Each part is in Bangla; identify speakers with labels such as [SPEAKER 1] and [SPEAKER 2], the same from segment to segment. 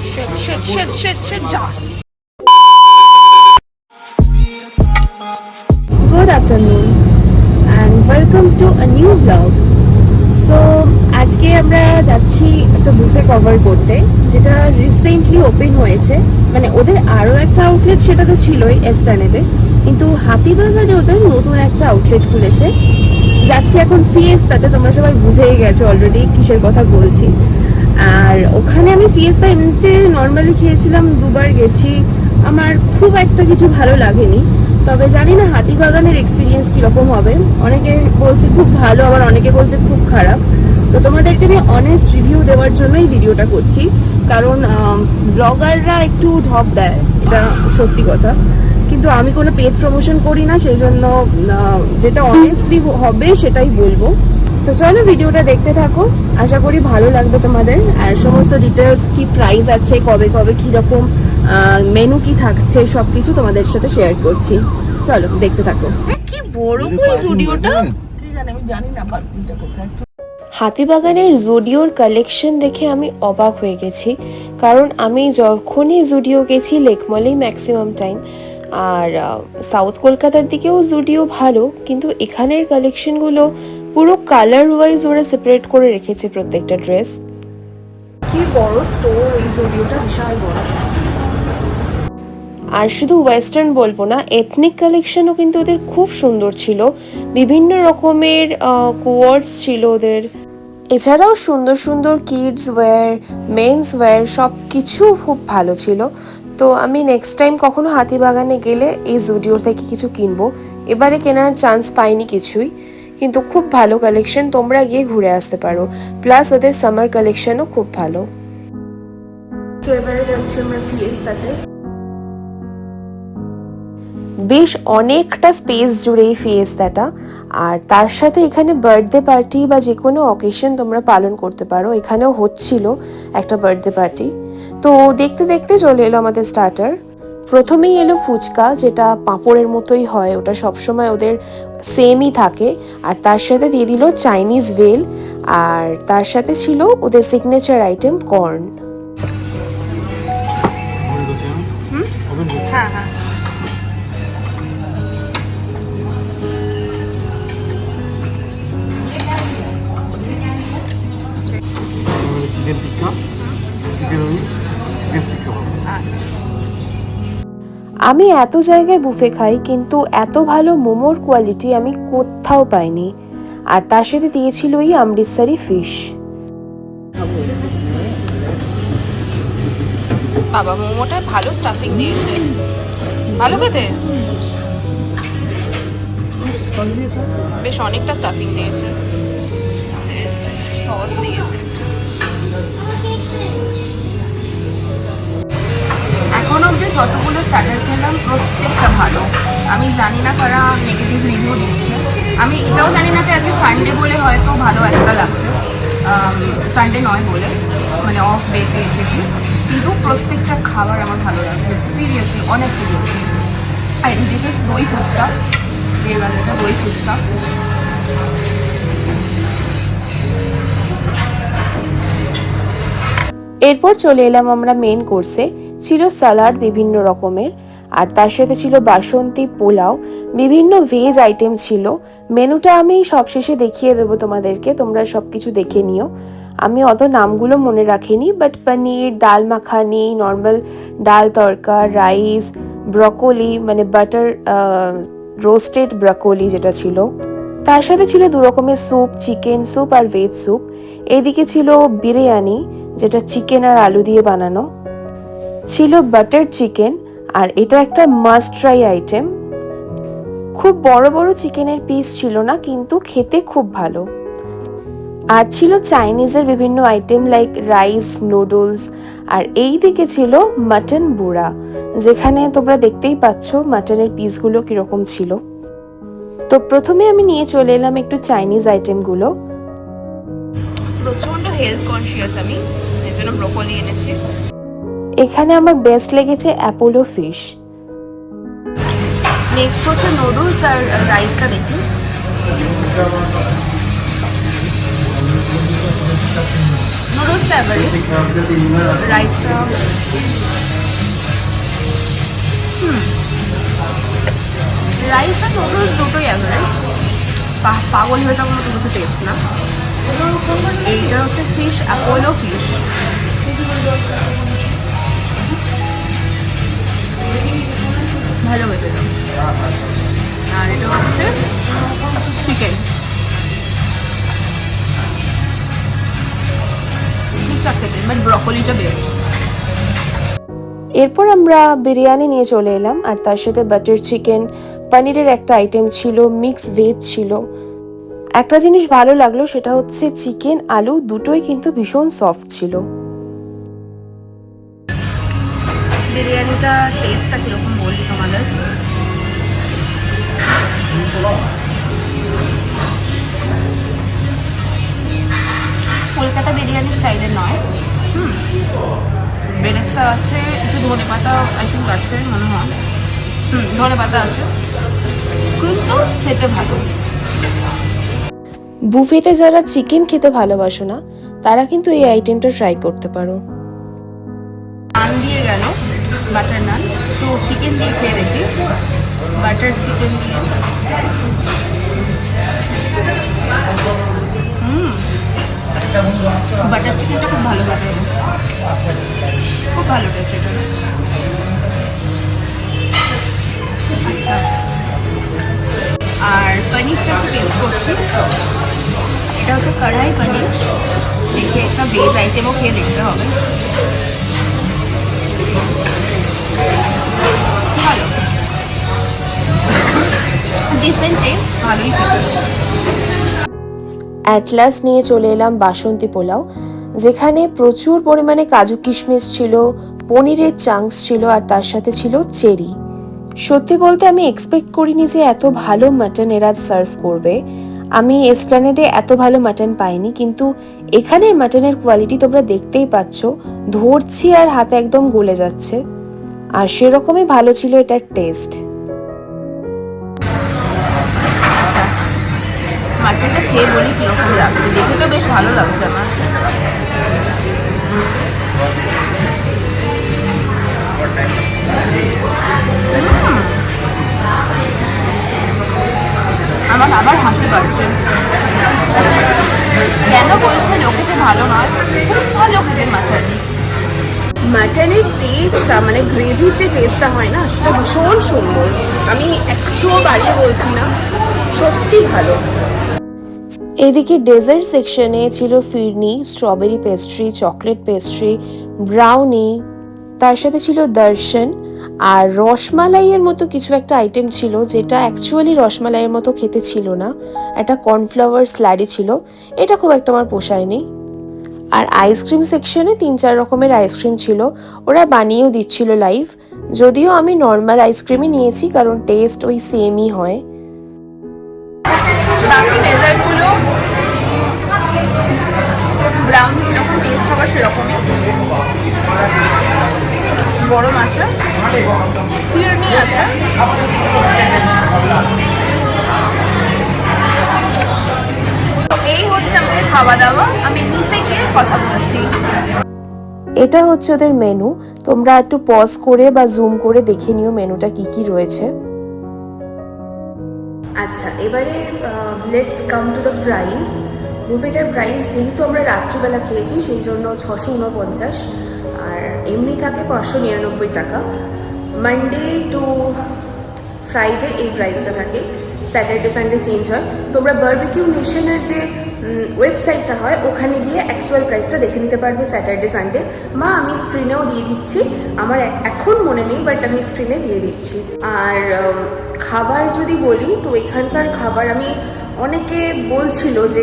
[SPEAKER 1] Good afternoon and welcome to a new vlog. So আজকে আমরা যাচ্ছি একটা বুফে কভার করতে, যেটা রিসেন্টলি ওপেন হয়েছে। মানে ওদের আরও একটা আউটলেট সেটা তো ছিলই এসপ্ল্যানেডে, কিন্তু হাতিবাগানে ওদের নতুন একটা আউটলেট খুলেছে। যাচ্ছি এখন ফিয়েস্তাতে, তোমরা সবাই বুঝেই গেছো অলরেডি কিসের কথা বলছি। আর ওখানে আমি ফিয়েস্তা এমনিতে নর্মালি খেয়েছিলাম, দুবার গেছি, আমার খুব একটা কিছু ভালো লাগেনি। তবে জানি না হাতিবাগানের এক্সপিরিয়েন্স কীরকম হবে। অনেকে বলছে খুব ভালো, আবার অনেকে বলছে খুব খারাপ। তো তোমাদেরকে আমি অনেস্ট রিভিউ দেওয়ার জন্যই ভিডিওটা করছি, কারণ ব্লগাররা একটু ঢপ দেয়, এটা সত্যি কথা। কিন্তু আমি কোনো পেড প্রমোশন করি না, সেই জন্য যেটা অনেস্টলি হবে সেটাই বলবো। তো চলো ভিডিওটা দেখতে থাকো, আশা করি ভালো লাগবে তোমাদের। আর সমস্ত ডিটেলস, কি প্রাইস আছে, কবে কবে কীরকম মেনু কি থাকছে, সব কিছু তোমাদের সাথে শেয়ার করছি। চলো দেখতে থাকো। কি বড় কই জুডিওটা, কি জানি, আমি জানি না পার্কিংটা কোথায়। হাতিবাগানের জুডিওর কালেকশন দেখে আমি অবাক হয়ে গেছি, কারণ আমি যখনই জুডিও গেছি লেকমলেই ম্যাক্সিমাম টাইম, আর সাউথ কলকাতার দিকেও জুডিও ভালো, কিন্তু এখানের কালেকশনগুলো পুরো কালার ওয়াইজ ওরা সেপারেট করে রেখেছে প্রত্যেকটা ড্রেস। কি বড় স্টোর এই জুডিওটা, বিশাল বড়। আর শুধু ওয়েস্টার্ন বলবো না, এথনিক কালেকশনও কিন্তু ওদের খুব সুন্দর ছিল, বিভিন্ন রকমের কোয়ার্ডস ছিল ওদের। এছাড়াও সুন্দর সুন্দর কিডস ওয়্যার, মেন্স ওয়্যার, সব কিছু খুব ভালো ছিল। তো আমি নেক্সট টাইম কখনো হাতিবাগানে গেলে এই জুডিওর থেকে কিছু কিনবো। এবারে কেনার চান্স পাইনি কিছুই, কিন্তু খুব ভালো কালেকশন, তোমরা গিয়ে ঘুরে আসতে পারো। প্লাস ওদের সামার কালেকশনও খুব ভালো। তো এবারে যাচ্ছি আমরা ফিয়েস্তাতে। বেশ অনেকটা স্পেস জুড়ে এই ফিয়েস্তাটা, আর তার সাথে এখানে বার্থডে পার্টি বা যে কোনো অকেশন তোমরা পালন করতে পারো। এখানেও হচ্ছিল একটা বার্থডে পার্টি। তো দেখতে দেখতে চলে এলো আমাদের স্টার্টার। প্রথমেই এলো ফুচকা, যেটা পাঁপড়ের মতোই হয়, ওটা সবসময় ওদের সেমই থাকে। আর তার সাথে দিয়ে দিল চাইনিজ ভেল, আর তার সাথে ছিল ওদের সিগনেচার আইটেম কর্ন। হ্যাঁ হ্যাঁ,
[SPEAKER 2] চিকেন টিক্কা, চিকেন রোল, চিকেন শিক কাবাব।
[SPEAKER 1] আমি এত জায়গায় বুফে খাই, কিন্তু এত ভালো মোমোর কোয়ালিটি আমি কোথাও পাইনি। আর তার সাথে দিয়েছিল এই অমৃতসরি ফিশ।
[SPEAKER 3] বাবা, মোমোটা ভালো স্টাফিং দিয়েছে, ভালো খেতে, বেশ অনেকটা স্টাফিং দিয়েছে, সস দিয়েছে।
[SPEAKER 1] এখন অবধি যতগুলো স্টার্টার খেলাম প্রত্যেকটা ভালো। আমি জানি না কারা নেগেটিভ রিভিউ দিচ্ছে, আমি এটাও জানি না যে আজকে সানডে বলে হয়তো ভালো একটা লাগছে, সানডে নয় বলে, মানে অফ ডেতে এসেছি, কিন্তু প্রত্যেকটা খাবার আমার ভালো লাগছে, সিরিয়াসলি অনেস্টলি বলছি। আর বিশেষ দই ফুচকা দিয়ে গেল, এটা দই ফুচকা। এরপর চলে এলাম আমরা মেন কোর্সে। ছিল স্যালাড বিভিন্ন রকমের, আর তার সাথে ছিল বাসন্তী পোলাও, বিভিন্ন ভেজ আইটেম ছিল। মেনুটা আমি সবশেষে দেখিয়ে দেবো তোমাদেরকে, তোমরা সব কিছু দেখে নিও। আমি অত নামগুলো মনে রাখিনি, বাট পনির, ডাল মাখানি, নর্মাল ডাল তড়কা, রাইস, ব্রকোলি, মানে বাটার রোস্টেড ব্রকোলি যেটা ছিল, তার সাথে ছিল দু রকমের স্যুপ, চিকেন স্যুপ আর ভেজ স্যুপ। এইদিকে ছিল বিরিয়ানি, যেটা চিকেন আর আলু দিয়ে বানানো, ছিল বাটার চিকেন, আর এটা একটা মাস্ট ট্রাই আইটেম। খুব বড় বড় চিকেনের পিস ছিল না, কিন্তু খেতে খুব ভালো। আর ছিল চাইনিজের বিভিন্ন আইটেম লাইক রাইস, নুডলস। আর এই দিকে ছিল মাটন বুড়া, যেখানে তোমরা দেখতেই পাচ্ছ মাটনের পিসগুলো কিরকম ছিল। তো প্রথমে আমি নিয়ে চলে এলাম একটু চাইনিজ আইটেমগুলো।
[SPEAKER 3] প্রচন্ড হেলথ কনসিয়াস আমি, এই জন্য ব্রোকলি এনেছি।
[SPEAKER 1] এখানে আমার বেস্ট লেগেছে অ্যাপোলো ফিশ। নেক্সট হচ্ছে নুডলস আর রাইসটা দেখি। নুডলস নুডলসটা অ্যাভারেজ, রাইসটা রাইস আর নুডলস দুটোই অ্যাভারেজ, পাগল হয়ে যাওয়ার মতো কিছু টেস্ট না। এইটা হচ্ছে ফিশ, অ্যাপোলো ফিশ, ভালো বেঁধে দাও। আর এটা হচ্ছে চিকেন, ঠিকঠাক খেতে, বাট ব্রকলিটা বেস্ট।
[SPEAKER 4] এরপর আমরা বিরিয়ানি নিয়ে চলে এলাম, আর তার সাথে বাটার চিকেন, পনিরের একটা আইটেম ছিল, মিক্স ভেজ ছিল। একটা জিনিস ভালো লাগলো, সেটা হচ্ছে চিকেন আলু দুটোই কিন্তু ভীষণ সফট ছিল।
[SPEAKER 1] বিরিয়ানিটা টেস্টটা কীরকম বলি তোমাদের? কলকাতা বিরিয়ানি স্টাইলের নয়। বেরেস্তা আছে, একটু ধনে পাতা আই থিঙ্ক আছে মনে হয়, ধনে পাতা আছে, কিন্তু খেতে ভালো।
[SPEAKER 4] বুফেতে যারা চিকেন খেতে ভালোবাসো না, তারা কিন্তু এই আইটেমটা ট্রাই করতে পারো।
[SPEAKER 1] নান দিয়ে গেল, বাটার নান, তো চিকেন দিয়ে খেয়ে দেখি, বাটার চিকেন দিয়ে। বাটার চিকেনটা খুব ভালো লাগে, খুব ভালো টেস্ট এটা। আচ্ছা, আর পনিরটা একটু টেস্ট করছি, এটা হচ্ছে কড়াই পনির, দেখে একটা ভেজ আইটেমও খেয়ে দেখতে হবে। ভালো, ডিসেন্ট টেস্ট, ভালোই খেতে।
[SPEAKER 4] অ্যাটলাস নিয়ে চলে এলাম বাসন্তী পোলাও, যেখানে প্রচুর পরিমাণে কাজু কিশমিশ ছিল, পনিরের চাংস ছিল, আর তার সাথে ছিল চেরি। সত্যি বলতে আমি এক্সপেক্ট করিনি যে এত ভালো মাটন এরা সার্ভ করবে। আমি এসপ্ল্যানেডে এত ভালো মাটন পাইনি, কিন্তু এখানের মাটনের কোয়ালিটি তোমরা দেখতেই পাচ্ছ, ধরছি আর হাতে একদম গলে যাচ্ছে, আর সেরকমই ভালো ছিল এটার টেস্ট।
[SPEAKER 1] আচ্ছা, মাটনটা খেয়ে বলি কীরকম লাগছে, দেখে তো বেশ ভালো লাগছে আমার। আমার আবার হাসি পাচ্ছে, কেন বলছে লোকে যে ভালো নয়, খুব ভালো খেতে মাটন। মাটনের টেস্টটা মানে গ্রেভির যে টেস্টটা হয় না, সেটা ভীষণ সুন্দর, আমি একটুও বাড়িয়ে বলছি না, সত্যি ভালো।
[SPEAKER 4] এদিকে ডেজার্ট সেকশনে ছিল phirni, strawberry pastry, chocolate pastry, brownie, তার সাথে ছিল দর্শন, আর রসমালাইয়ের মতো কিছু একটা আইটেম ছিল, যেটা অ্যাকচুয়ালি রসমালাইয়ের মতো খেতে ছিল না, একটা কর্নফ্লাওয়ার স্ল্যারি ছিল, এটা খুব একটা আমার পোষায়নি। আর আইসক্রিম সেকশনে 3-4 রকমের আইসক্রিম ছিল, ওরা বানিয়েও দিচ্ছিল লাইভ, যদিও আমি নর্মাল আইসক্রিমই নিয়েছি, কারণ টেস্ট ওই সেমই হয়।
[SPEAKER 1] বাকি ডেজার্টগুলো ব্রাউনি যেরকম টেস্ট হবে সেরকমই, গরম আছে, ফিরনি আছে, এই হচ্ছে আমাদের খাওয়া দাওয়া। আমি নিচে গিয়ে কথা বলছি।
[SPEAKER 4] এটা হচ্ছে ওদের মেনু, তোমরা একটু পজ করে বা জুম করে দেখে নিও মেনুটা কি কি রয়েছে।
[SPEAKER 1] আচ্ছা, এবারে let's come to the price. বুফেটার প্রাইস যেহেতু আমরা রাত্রিবেলা খেয়েছি সেই জন্য 649, আর এমনি থাকে 599 টাকা। মানডে টু ফ্রাইডে এই প্রাইসটা থাকে, স্যাটারডে সানডে চেঞ্জ হয়। তোমরা বারবিকিউ নেশনের যে ওয়েবসাইটটা হয় ওখানে গিয়ে অ্যাকচুয়াল প্রাইসটা দেখে নিতে পারবে স্যাটারডে সানডে। মা আমি স্ক্রিনেও দিয়ে দিচ্ছি, আমার এখন মনে নেই বাট আমি স্ক্রিনে দিয়ে দিচ্ছি। আর খাবার যদি বলি তো এখানকার খাবার আমি অনেকে বলছিল যে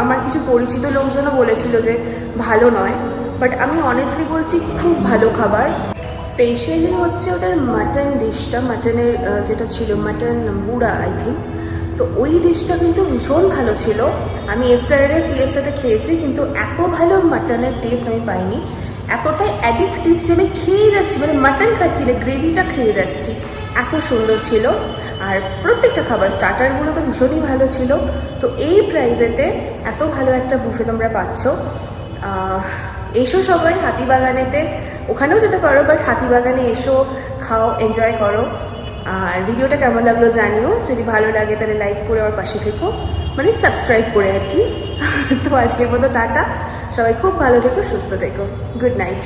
[SPEAKER 1] আমার কিছু পরিচিত লোকজনও বলেছিল যে ভালো নয়, বাট আমি অনেস্টলি বলছি খুব ভালো খাবার। স্পেশালি হচ্ছে ওদের মাটন ডিশটা, মাটনের যেটা ছিল মাটন বুড়া আই থিঙ্ক, তো ওই ডিশটা কিন্তু ভীষণ ভালো ছিল। আমি এসপ্ল্যানেডে ফিয়েস্তাতে খেয়েছি, কিন্তু এত ভালো মাটনের টেস্ট আমি পাইনি, এতটাই অ্যাডিকটিভ যে আমি খেয়ে যাচ্ছি, মানে মাটন খাচ্ছি না, গ্রেভিটা খেয়ে যাচ্ছি, এত সুন্দর ছিল। আর প্রত্যেকটা খাবার স্টার্টারগুলো তো ভীষণই ভালো ছিল। তো এই প্রাইসেতে এত ভালো একটা বুফে তোমরা পাচ্ছ, এসো সবাই হাতিবাগানেতে, ওখানেও যেতে পারো, বাট হাতিবাগানে এসো, খাও, এনজয় করো। আর ভিডিওটা কেমন লাগলো জানিও, যদি ভালো লাগে তাহলে লাইক করে আমার পাশে থেকো, মানে সাবস্ক্রাইব করে আর কি। তো আজকের মতো টাটা, সবাই খুব ভালো থেকো, সুস্থ থেকো, গুড নাইট।